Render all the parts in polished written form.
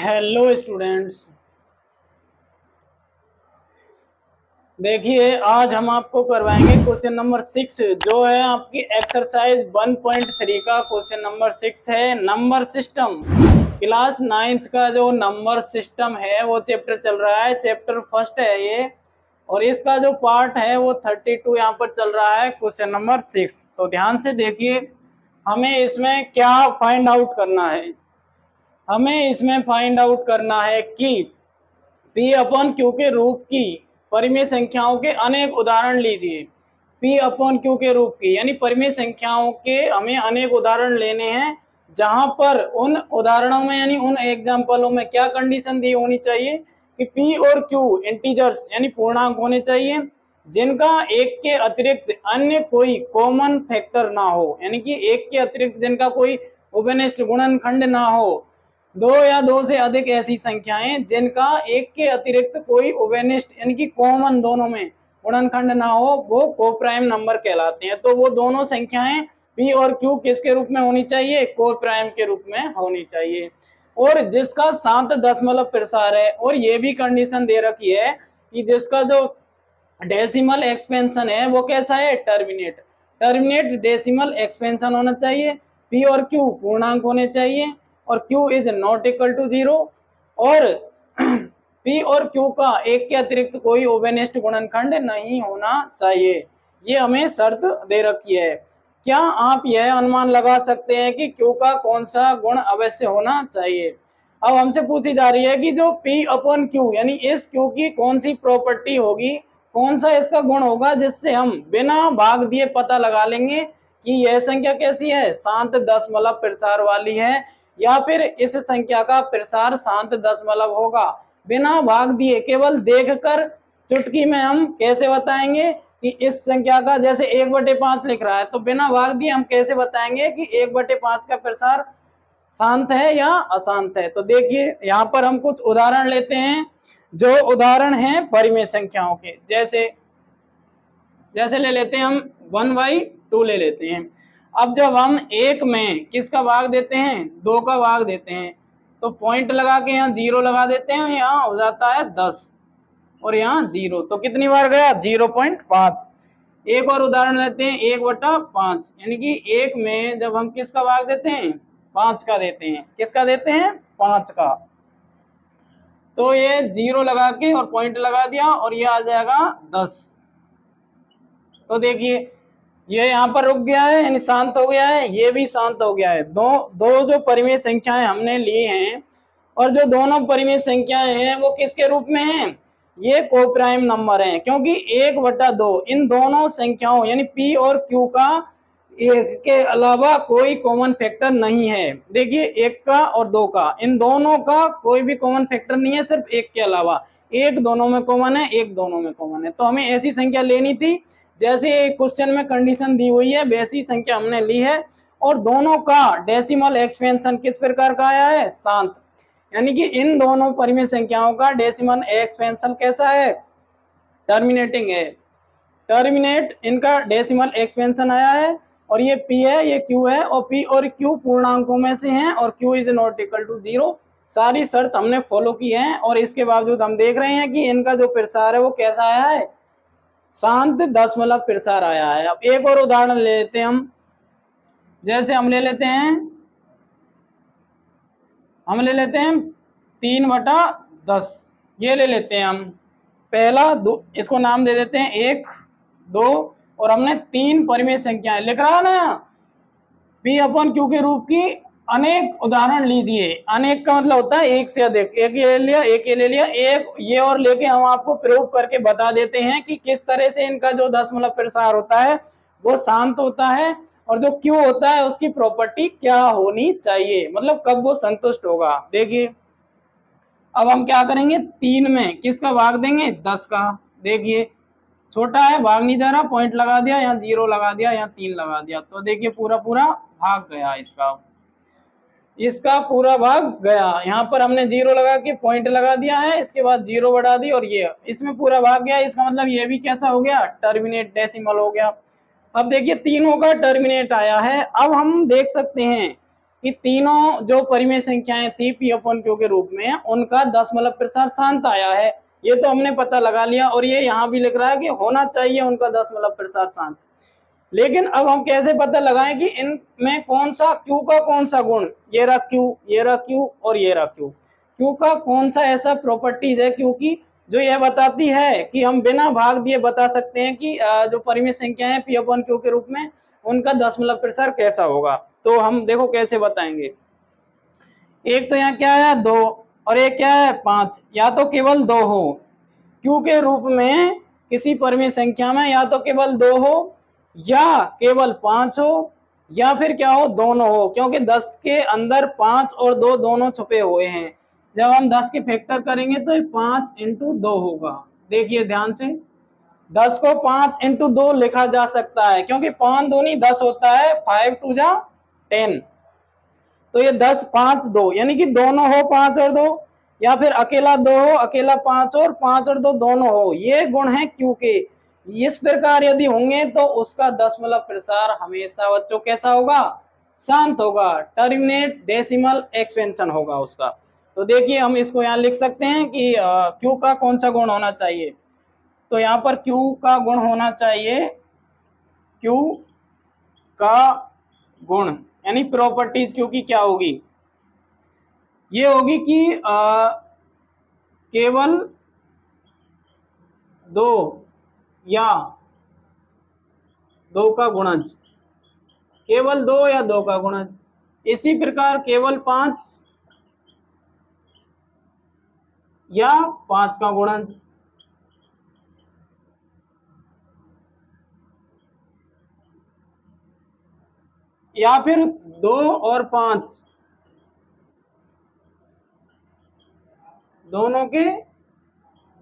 Hello students, देखिए आज हम आपको करवाएंगे क्वेश्चन नंबर 6 जो है आपकी एक्सरसाइज 1.3 का क्वेश्चन नंबर 6 है। नंबर सिस्टम क्लास 9th का जो नंबर सिस्टम है वो चैप्टर चल रहा है। चैप्टर फर्स्ट है ये, और इसका जो पार्ट है वो 32 यहाँ पर चल रहा है, क्वेश्चन नंबर 6। तो ध्यान से देखिए, हमें इसमें क्या फाइंड आउट करना है। हमें इसमें फाइंड आउट करना है कि पी अपॉन क्यू के रूप की परिमेय संख्याओं के अनेक उदाहरण लीजिए। पी अपॉन क्यू के रूप की यानी परिमेय संख्याओं के हमें अनेक उदाहरण लेने हैं, जहां पर उन उदाहरणों में यानी उन एग्जाम्पलों में क्या कंडीशन दी होनी चाहिए कि पी और क्यू इंटीजर्स यानी पूर्णांक होने चाहिए, जिनका एक के अतिरिक्त अन्य कोई कॉमन फैक्टर ना हो, यानी कि एक के अतिरिक्त जिनका कोई उभयनिष्ठ गुणनखंड ना हो। दो या दो से अधिक ऐसी संख्याएं जिनका एक के अतिरिक्त कोई उभयनिष्ठ यानी कि कॉमन दोनों में गुणनखंड ना हो, वो कोप्राइम नंबर कहलाते हैं। तो वो दोनों संख्याएं पी और क्यू किसके रूप में होनी चाहिए? कोप्राइम के रूप में होनी चाहिए, और जिसका 7 दशमलव प्रसार है। और ये भी कंडीशन दे रखी है कि जिसका जो डेसिमल एक्सपेंशन है वो कैसा है? टर्मिनेट। टर्मिनेट डेसिमल एक्सपेंशन होना चाहिए। पी और क्यू पूर्णांक होने चाहिए, और Q is not equal to 0, और P और Q का एक के अतिरिक्त कोई उभयनिष्ठ गुणनखंड नहीं होना चाहिए। ये हमें शर्त दे रखी है। क्या आप यह अनुमान लगा सकते हैं कि Q का कौन सा गुण अवश्य होना चाहिए? अब हमसे पूछी जा रही है कि जो P अपॉन Q यानी इस Q की कौन सी प्रॉपर्टी होगी, कौन सा इसका गुण होगा, जिससे हम बिना भाग दिए पता लगा लेंगे कि यह संख्या कैसी है? 7 दशमलव प्रसार वाली है, या फिर इस संख्या का प्रसार 7 दशमलव होगा। बिना भाग दिए केवल देखकर चुटकी में हम कैसे बताएंगे कि इस संख्या का, जैसे 1/5 लिख रहा है, तो बिना भाग दिए हम कैसे बताएंगे कि 1/5 का प्रसार शांत है या अशांत है? तो देखिए यहाँ पर हम कुछ उदाहरण लेते हैं, जो उदाहरण हैं परिमेय संख्याओं के। जैसे जैसे ले लेते हैं हम 1/2 ले लेते हैं। अब जब हम एक में किसका भाग देते हैं? 2 का भाग देते हैं, तो पॉइंट लगा के यहाँ 0 लगा देते हैं, यहाँ हो जाता है 10 और यहाँ 0, तो कितनी बार गया? 0.5। एक और उदाहरण लेते हैं 1/5, यानी कि एक में जब हम किसका भाग देते हैं? 5 का देते हैं। किसका देते हैं? 5 का। तो ये 0 लगा के और पॉइंट लगा दिया, और ये आ जाएगा 10। तो देखिए ये यहाँ पर रुक गया है यानी शांत हो गया है, ये भी शांत हो गया है। दो दो जो परिमेय संख्याएं हमने ली हैं, और जो दोनों परिमेय संख्याएं हैं वो किसके रूप में हैं? ये कोप्राइम नंबर हैं, क्योंकि 1/2 इन दोनों संख्याओं यानी P और Q का एक के अलावा कोई कॉमन फैक्टर नहीं है। देखिए 1 का और 2 का, इन दोनों का कोई भी कॉमन फैक्टर नहीं है, सिर्फ 1 के अलावा। एक दोनों में कॉमन है, एक दोनों में कॉमन है। तो हमें ऐसी संख्या लेनी थी, जैसे क्वेश्चन में कंडीशन दी हुई है वैसी संख्या हमने ली है, और दोनों का डेसिमल एक्सपेंशन किस प्रकार का आया है? शांत। यानी कि इन दोनों परिमेय संख्याओं का डेसिमल एक्सपेंशन कैसा है? टर्मिनेटिंग है। टर्मिनेट इनका डेसिमल एक्सपेंशन आया है, और ये P है, ये Q है, और P और Q पूर्णांकों में से हैं, और Q is not equal to 0। सारी शर्त हमने फॉलो की है, और इसके बावजूद हम देख रहे हैं कि इनका जो प्रसार है वो कैसा आया है? 7 दशमलव प्रसार आया है। अब एक और उदाहरण ले लेते हैं हम। जैसे हम ले लेते हैं 3/10, ये ले लेते हैं हम। पहला इसको नाम दे देते हैं 1, 2, और हमने 3 परिमेय संख्याएं लिख रहा है ना, P अपॉन Q के रूप की अनेक उदाहरण लीजिए। अनेक का मतलब होता है एक से अधिक। एक ये ले लिया, एक ये ले लिया, एक ये और लेके हम आपको प्रयोग करके बता देते हैं कि किस तरह से इनका जो दशमलव प्रसार होता है वो शांत होता है, और जो Q होता है उसकी प्रॉपर्टी क्या होनी चाहिए, मतलब कब वो संतुष्ट होगा। देखिए अब हम क्या करेंगे, 3 में किसका भाग देंगे? 10 का। देखिए छोटा है, भाग नहीं जा रहा, पॉइंट लगा दिया, यहाँ 0 लगा दिया, यहाँ 3 लगा दिया, तो देखिए पूरा पूरा भाग गया इसका पूरा भाग गया। यहाँ पर हमने 0 लगा के पॉइंट लगा दिया है, इसके बाद 0 बढ़ा दी, और ये इसमें पूरा भाग गया। इसका मतलब ये भी कैसा हो गया? टर्मिनेट डेसिमल हो गया। अब देखिए तीनों का टर्मिनेट आया है। अब हम देख सकते हैं कि तीनों जो परिमेय संख्याएं थी पी अपॉन क्यू के रूप में, उनका दशमलव प्रसार शांत आया है, ये तो हमने पता लगा लिया। और ये यहाँ भी लिख रहा है कि होना चाहिए उनका दशमलव प्रसार शांत। लेकिन अब हम कैसे पता लगाएं कि इनमें कौन सा क्यू का कौन सा गुण, ये रहा क्यू, ये रहा क्यू और ये रहा क्यू, क्यू का कौन सा ऐसा प्रॉपर्टीज है क्योंकि जो यह बताती है कि हम बिना भाग दिए बता सकते हैं कि जो परिमेय संख्या है पी अपॉन क्यू के रूप में, उनका दशमलव प्रसार कैसा होगा। तो हम देखो कैसे बताएंगे। एक तो यहाँ क्या है 2 और एक क्या है 5, या तो केवल 2 हो क्यू के रूप में किसी परिमेय संख्या में, या तो केवल 2 हो या केवल 5 हो या फिर क्या हो दोनों हो, क्योंकि 10 के अंदर 5 और 2 दोनों छुपे हुए हैं। जब हम 10 के फैक्टर करेंगे तो 5 इंटू 2 होगा। देखिए ध्यान से, 10 को 5 इंटू 2 लिखा जा सकता है क्योंकि 5 दूनी 10 होता है, 5 टू जा 10, तो ये 10 5 2 यानी कि दोनों हो 5 और 2, या फिर अकेला 2 हो, अकेला 5 और 5 और 2 दोनों हो, ये गुण है क्यू के। इस प्रकार यदि होंगे तो उसका दशमलव प्रसार हमेशा बच्चों कैसा होगा, शांत होगा, टर्मिनेट डेसिमल एक्सपेंशन होगा उसका। तो देखिए हम इसको यहाँ लिख सकते हैं कि क्यू का कौन सा गुण होना चाहिए। तो यहाँ पर क्यू का गुण होना चाहिए, क्यू का गुण यानी प्रॉपर्टीज क्यू की क्या होगी, ये होगी कि केवल 2 या 2 का गुणज, केवल 2 या 2 का गुणज, इसी प्रकार केवल 5 या 5 का गुणज, या फिर 2 और 5 दोनों के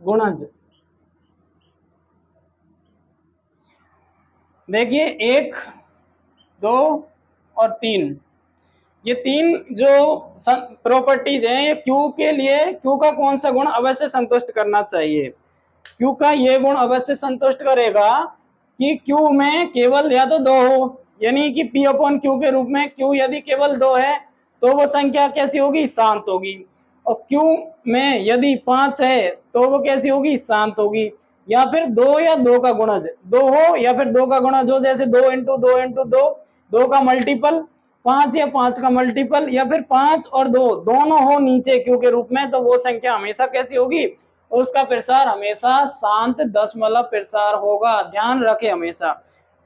गुणज। देखिए 1 2 और 3, ये तीन जो प्रॉपर्टीज हैं ये क्यू के लिए, क्यू का कौन सा गुण अवश्य संतुष्ट करना चाहिए। क्यू का ये गुण अवश्य संतुष्ट करेगा कि क्यू में केवल या तो 2 हो, यानी कि पी अपॉन क्यू के रूप में क्यू यदि केवल 2 है तो वो संख्या कैसी होगी, शांत होगी। और क्यू में यदि 5 है तो वो कैसी होगी, शांत होगी। या फिर 2 या 2 का गुणज 2 हो, या फिर 2 का गुणज हो, जैसे 2 इंटू 2 इंटू 2, 2 का मल्टीपल 5 या 5 का मल्टीपल, या फिर 5 और 2 दोनों हो नीचे क्यू के रूप में, तो वो संख्या हमेशा कैसी होगी, उसका प्रसार हमेशा शांत दशमलव प्रसार होगा। ध्यान रखे हमेशा।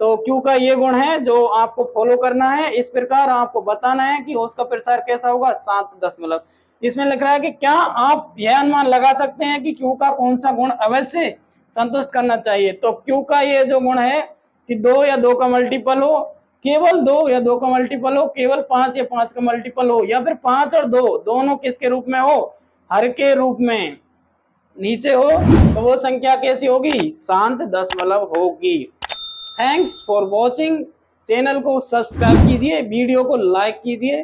तो क्यू का ये गुण है जो आपको फॉलो करना है, इस प्रकार आपको बताना है कि उसका प्रसार कैसा होगा, शांत दशमलव। इसमें लिख रहा है कि क्या आप यह अनुमान लगा सकते हैं कि क्यू का कौन सा गुण अवश्य संतुष्ट करना चाहिए। तो क्यू का ये जो गुण है कि 2 या 2 का मल्टीपल हो, केवल 2 या 2 का मल्टीपल हो, केवल 5 या 5 का मल्टीपल हो, या फिर 5 और 2 दोनों किसके रूप में हो, हर के रूप में नीचे हो, तो वो संख्या कैसी होगी, शांत दशमलव होगी। Thanks for watching. चैनल को सब्सक्राइब कीजिए, वीडियो को लाइक कीजिए।